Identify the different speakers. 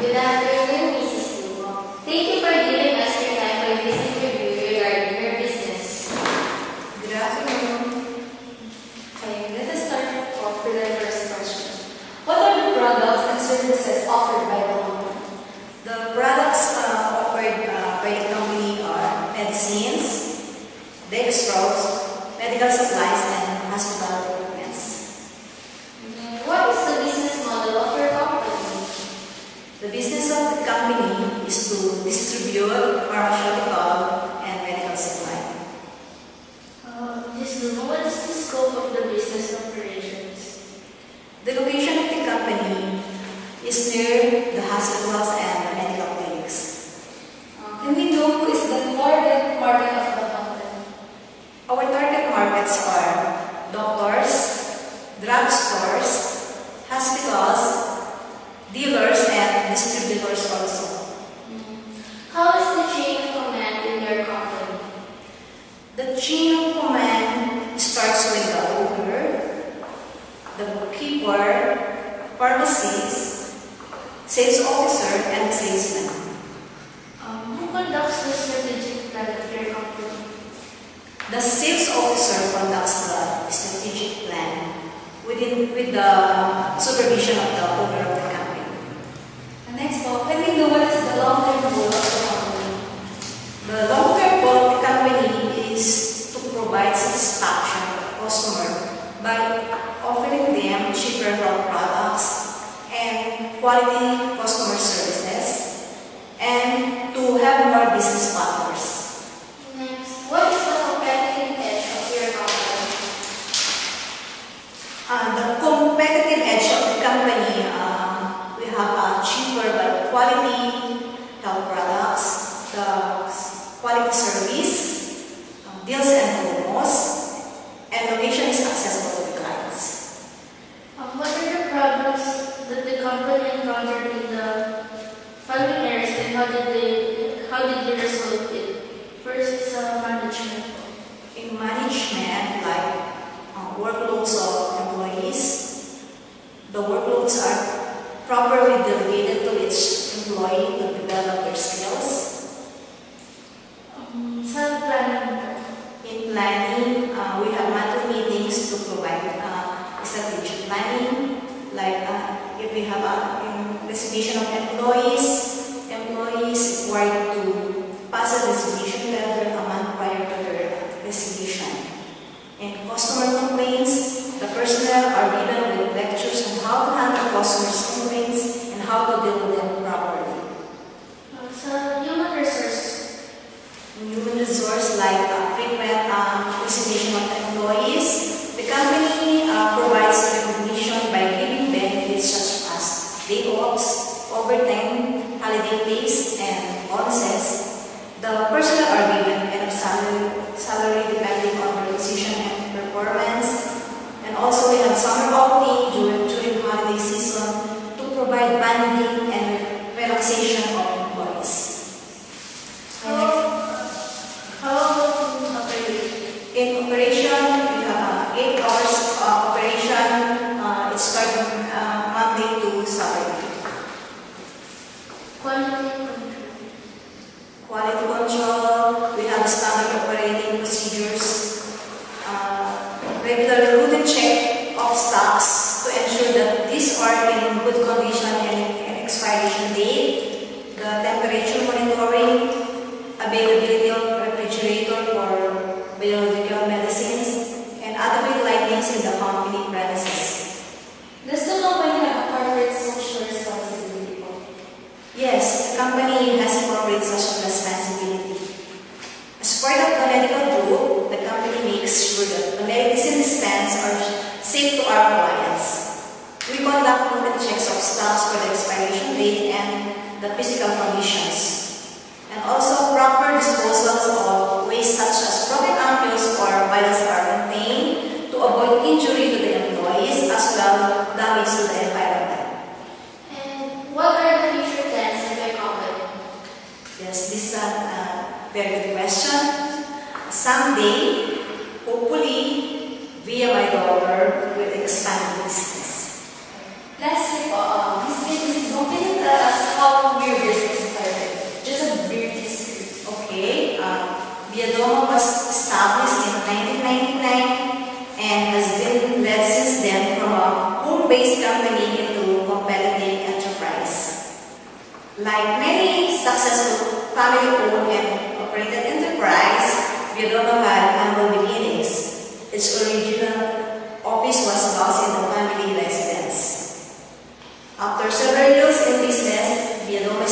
Speaker 1: Good afternoon, Mrs. Lumo. Thank you for giving us your time for this interview regarding your business.
Speaker 2: Good afternoon.
Speaker 1: Okay, let us start off with our first question. What are the products and services offered by the company?
Speaker 2: The products offered by the company are medicines, dextrose, medical supplies, and hospital equipments.
Speaker 1: What is the business model of your company?
Speaker 2: The business of the company is to distribute pharmaceutical and medical supply.
Speaker 1: Mrs. Lumo, what is the scope of the business operations?
Speaker 2: The location of the company is near the hospitals and the medical clinics.
Speaker 1: Can we know who is the target market of the company?
Speaker 2: Our target markets are doctors, drugstores, hospitals, dealers, and distributors also.
Speaker 1: How is the chain of command in your company?
Speaker 2: The chain of command starts with the owner, the bookkeeper, pharmacist, sales officer, and the salesman.
Speaker 1: Who conducts the strategic plan of your company?
Speaker 2: The sales officer conducts the strategic plan with the supervision of the owner of the company.
Speaker 1: And next po, can we know what is the long-term goal of the company?
Speaker 2: The long-term goal of the company is to provide satisfaction to the customer by offering them cheaper health products and quality customer services, and to have more business partners.
Speaker 1: Next, what is the competitive edge of your company?
Speaker 2: The competitive edge of the company, we have cheaper but quality health products, the quality service, deals and promos, and location is accessible to the clients.
Speaker 1: What are the problems that the company encountered in the following areas and how did you resolve it? First is management.
Speaker 2: In management, like workloads of employees, the workloads are properly delegated to each employee to develop their skills.
Speaker 1: Sa planning.
Speaker 2: In planning, we have monthly meetings to provide strategic planning, like if we have a resignation of employees required to pass a resignation letter a month prior to their resignation. In customer complaints, the personnel are given with lectures on how to handle customers' complaints and how to deal with them properly.
Speaker 1: Sa human resources.
Speaker 2: Human resource like frequent resignation of employees, the company provides recognition by giving benefits such as day offs, overtime, holiday pays, and bonuses. The personnel are given enough salary depending on their position and performance. And also we have summer outing during holiday season to provide banding and relaxation of employees.
Speaker 1: How about in operation?
Speaker 2: In operation, we have 8 hours operation. It starts from Monday to Saturday.
Speaker 1: Quality control.
Speaker 2: Quality control, we have standard operating procedures, regular routine check of stocks to ensure that these are in good condition and expiration date, the temperature monitoring, availability of refrigerator for biological medicines, and adequate lightings in the company premises.
Speaker 1: Does the company have a corporate social responsibility?
Speaker 2: Yes, the company has a corporate social responsibility. As part of the medical group, the company makes sure that the medicine dispense are safe to our clients. We conduct routine checks of stocks for the expiration date and the physical conditions, and also proper disposals of waste such as broken ampoules or vials are maintained to avoid injury to the employees as well as damage to the environment.
Speaker 1: And what are the future plans of your company?
Speaker 2: Yes, this is a very good question. Someday, hopefully, via my daughter, will expand the business.
Speaker 1: Lastly po, Ms. Can you tell us how
Speaker 2: make into competitive enterprise. Like many successful family-owned and operated enterprise, Biodomo had humble beginnings. Its original office was lost in the family residence. After several years in business, Biodomo